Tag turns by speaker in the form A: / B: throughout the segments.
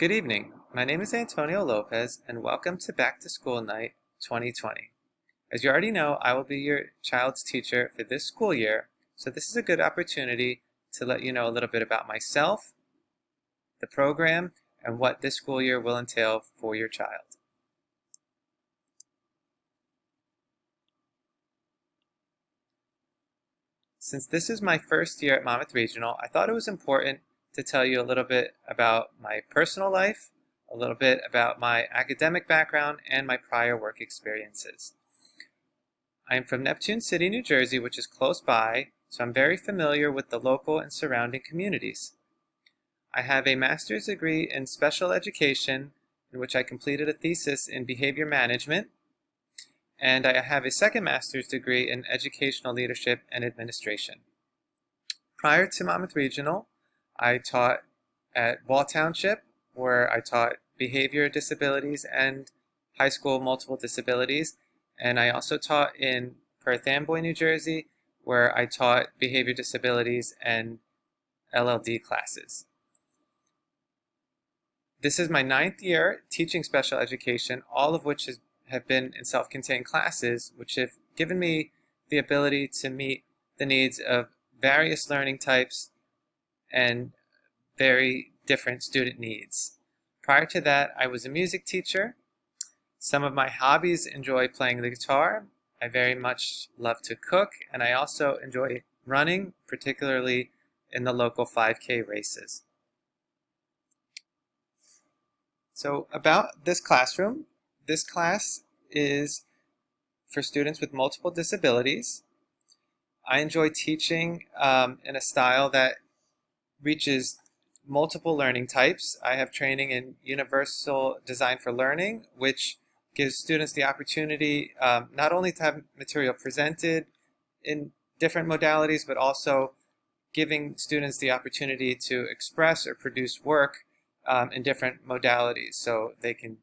A: Good evening. My name is Antonio Lopez, and welcome to Back to School Night 2020. As you already know, I will be your child's teacher for this school year, so this is a good opportunity to let you know a little bit about myself, the program, and what this school year will entail for your child. Since this is my first year at Monmouth Regional, I thought it was important to tell you a little bit about my personal life, a little bit about my academic background, and my prior work experiences. I am from Neptune City, New Jersey, which is close by, so I'm very familiar with the local and surrounding communities. I have a master's degree in special education, in which I completed a thesis in behavior management, and I have a second master's degree in educational leadership and administration. Prior to Monmouth Regional, I taught at Wall Township, where I taught behavior disabilities and high school multiple disabilities, and I also taught in Perth Amboy, New Jersey, where I taught behavior disabilities and LLD classes. This is my 9th year teaching special education, all of which have been in self-contained classes, which have given me the ability to meet the needs of various learning types and very different student needs. Prior to that, I was a music teacher. Some of my hobbies enjoy playing the guitar. I very much love to cook, and I also enjoy running, particularly in the local 5K races. So about this classroom, this class is for students with multiple disabilities. I enjoy teaching in a style that reaches multiple learning types. I have training in Universal Design for Learning, which gives students the opportunity not only to have material presented in different modalities, but also giving students the opportunity to express or produce work in different modalities. So they can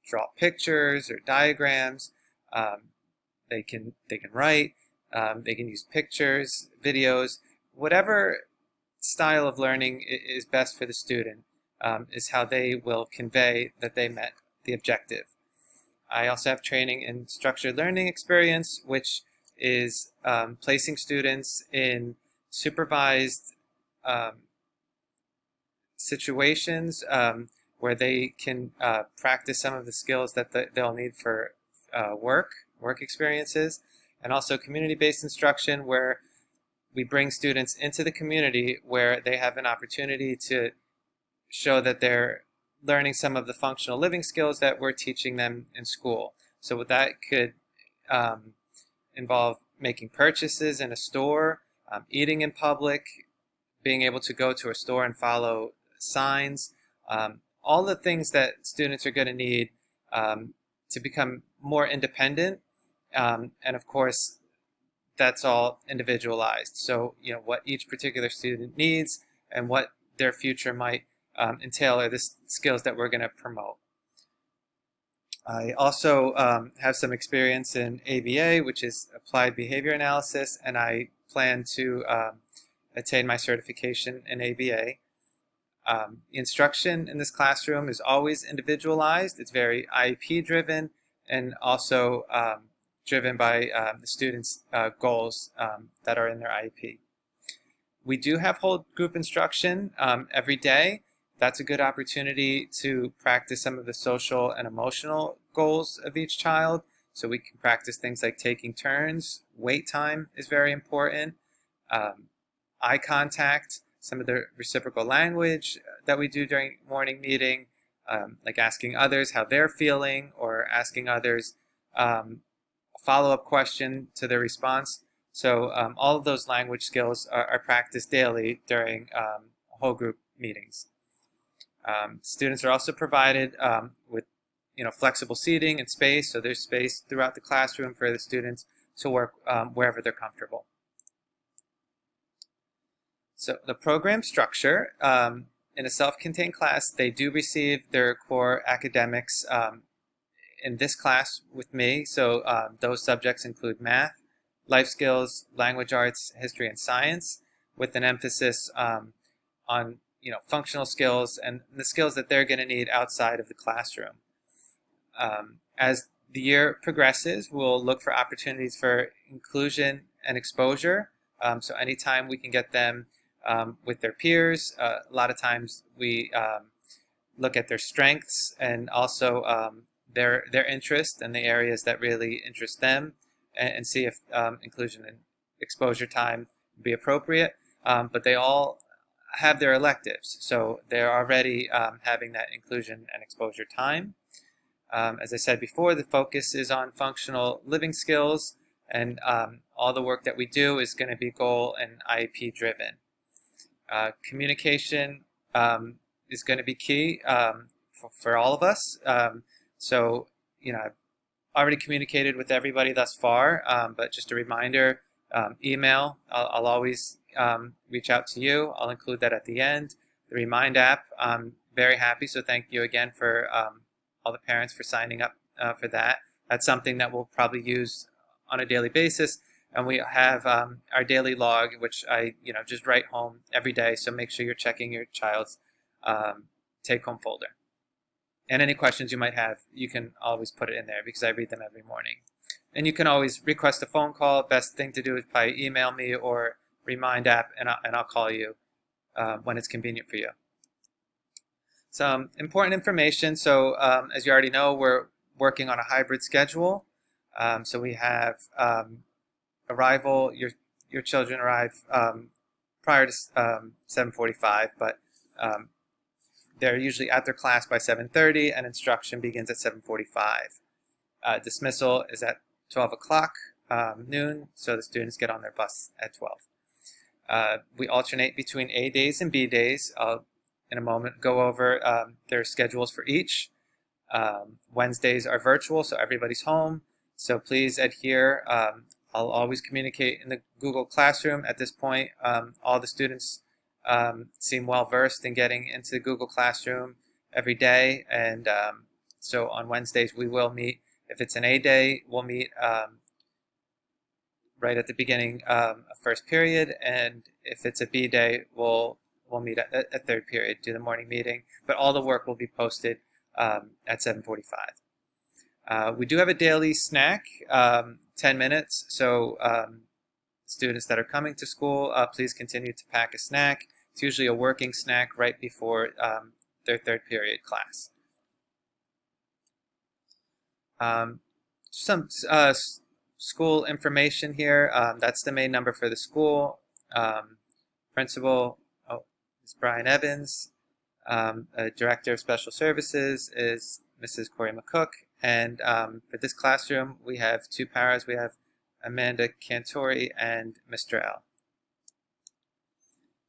A: draw pictures or diagrams, they can write, they can use pictures, videos, whatever style of learning is best for the student is how they will convey that they met the objective. I also have training in structured learning experience, which is placing students in supervised situations where they can practice some of the skills that they'll need for work experiences, and also community-based instruction, where we bring students into the community where they have an opportunity to show that they're learning some of the functional living skills that we're teaching them in school. So that could involve making purchases in a store, eating in public, being able to go to a store and follow signs, all the things that students are going to need to become more independent, and of course that's all individualized. So what each particular student needs and what their future might entail are the skills that we're going to promote. I also have some experience in ABA, which is Applied Behavior Analysis, and I plan to attain my certification in ABA. Instruction in this classroom is always individualized. It's very IEP driven, and also driven by the students' goals that are in their IEP. We do have whole group instruction every day. That's a good opportunity to practice some of the social and emotional goals of each child. So we can practice things like taking turns. Wait time is very important. Eye contact, some of the reciprocal language that we do during morning meeting, like asking others how they're feeling, or asking others a follow-up question to their response. So all of those language skills are practiced daily during whole group meetings. Students are also provided with flexible seating and space, so there's space throughout the classroom for the students to work wherever they're comfortable. So the program structure, in a self-contained class, they do receive their core academics in this class with me. So those subjects include math, life skills, language arts, history, and science, with an emphasis on functional skills and the skills that they're going to need outside of the classroom. As the year progresses, we'll look for opportunities for inclusion and exposure. So anytime we can get them with their peers, a lot of times we look at their strengths and also their interest and the areas that really interest them, and see if inclusion and exposure time would be appropriate. But they all have their electives, so they're already having that inclusion and exposure time. As I said before, the focus is on functional living skills, and all the work that we do is going to be goal and IEP driven. Communication is going to be key for all of us. So, I've already communicated with everybody thus far, but just a reminder, email, I'll always reach out to you. I'll include that at the end. The Remind app, I'm very happy, so thank you again for all the parents for signing up for that. That's something that we'll probably use on a daily basis. And we have our daily log, which I just write home every day, so make sure you're checking your child's take-home folder. And any questions you might have, you can always put it in there because I read them every morning. And you can always request a phone call. Best thing to do is probably email me or Remind app, and I'll call you when it's convenient for you. Some important information. So as you already know, we're working on a hybrid schedule. So we have arrival, your children arrive prior to 7:45, but they're usually at their class by 7:30, and instruction begins at 7:45. Dismissal is at 12 o'clock noon, so the students get on their bus at 12. We alternate between A days and B days. I'll, in a moment, go over their schedules for each. Wednesdays are virtual, so everybody's home. So please adhere. I'll always communicate in the Google Classroom. At this point, all the students seem well versed in getting into Google Classroom every day, and so on Wednesdays we will meet. If it's an A day, we'll meet right at the beginning of first period, and if it's a B day, we'll meet at third period, do the morning meeting. But all the work will be posted at 7:45. We do have a daily snack, 10 minutes, so students that are coming to school, please continue to pack a snack. It's usually a working snack right before their third period class. Some school information here. That's the main number for the school. Principal is Brian Evans. Director of Special Services is Mrs. Corey McCook. And for this classroom, we have two paras. We have Amanda Cantori and Mr. L.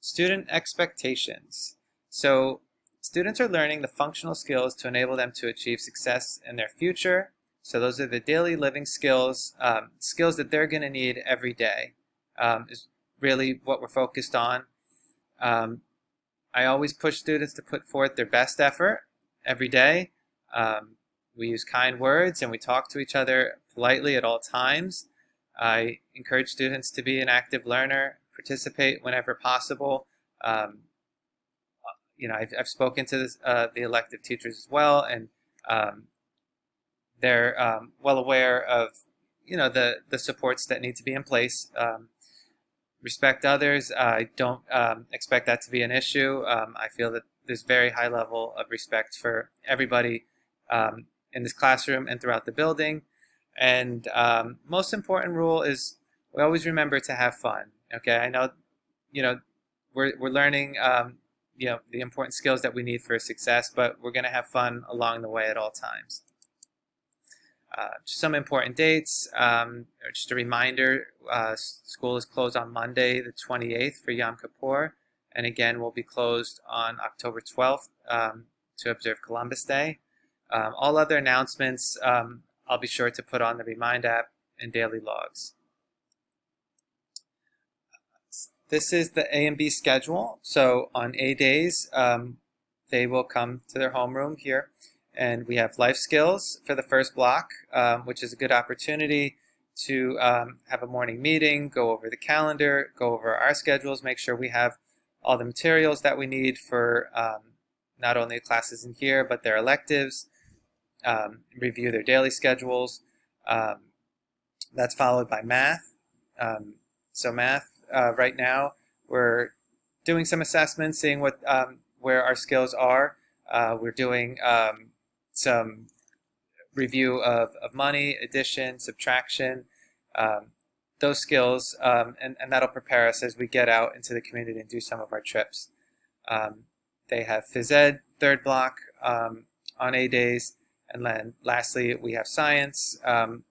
A: Student expectations. So students are learning the functional skills to enable them to achieve success in their future. So those are the daily living skills, skills that they're going to need every day, is really what we're focused on. I always push students to put forth their best effort every day. We use kind words and we talk to each other politely at all times. I encourage students to be an active learner, participate whenever possible. I've spoken to the elective teachers as well, and they're well aware of the supports that need to be in place. Respect others. I don't expect that to be an issue. I feel that there's very high level of respect for everybody in this classroom and throughout the building. And most important rule is we always remember to have fun. Okay, I know, we're learning, the important skills that we need for success, but we're going to have fun along the way at all times. Just some important dates. Just a reminder, school is closed on Monday the 28th for Yom Kippur, and again we'll be closed on October 12th to observe Columbus Day. All other announcements I'll be sure to put on the Remind app and daily logs. This is the A and B schedule. So on A days, they will come to their homeroom here, and we have life skills for the first block, which is a good opportunity to have a morning meeting, go over the calendar, go over our schedules, make sure we have all the materials that we need for not only classes in here, but their electives, review their daily schedules. That's followed by math. So math, right now, we're doing some assessments, seeing what where our skills are. We're doing some review of money, addition, subtraction, those skills, and that'll prepare us as we get out into the community and do some of our trips. They have phys ed, third block, on A days, and then lastly we have science,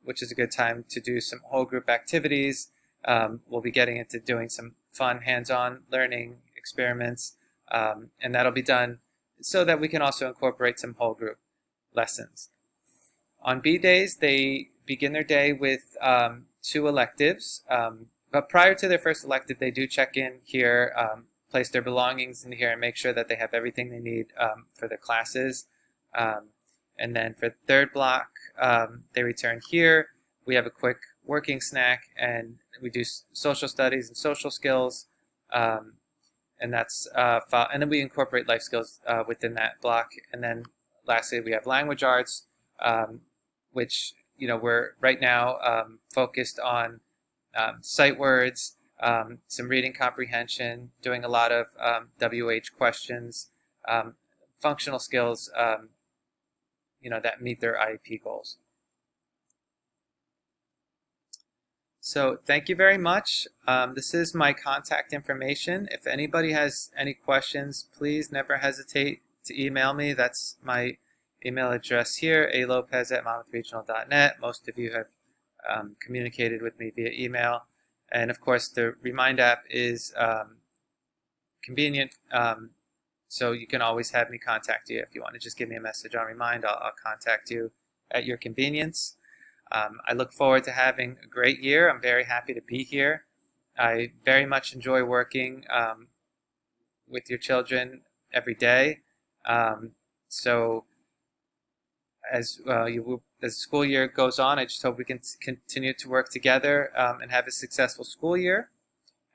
A: which is a good time to do some whole group activities. We'll be getting into doing some fun hands-on learning experiments, and that'll be done so that we can also incorporate some whole group lessons. On B days, they begin their day with 2 electives, but prior to their first elective, they do check in here, place their belongings in here, and make sure that they have everything they need for their classes. And then for the third block, they return here. We have a quick working snack, and we do social studies and social skills, and that's and then we incorporate life skills within that block. And then lastly, we have language arts, which we're right now focused on sight words, some reading comprehension, doing a lot of WH questions, functional skills, that meet their IEP goals. So thank you very much. This is my contact information. If anybody has any questions, please never hesitate to email me. That's my email address here, alopez@monmouthregional.net. Most of you have communicated with me via email. And of course, the Remind app is convenient, so you can always have me contact you. If you want to just give me a message on Remind, I'll contact you at your convenience. I look forward to having a great year. I'm very happy to be here. I very much enjoy working with your children every day. So as the school year goes on, I just hope we can continue to work together and have a successful school year.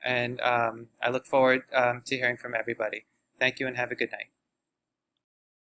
A: And I look forward to hearing from everybody. Thank you and have a good night.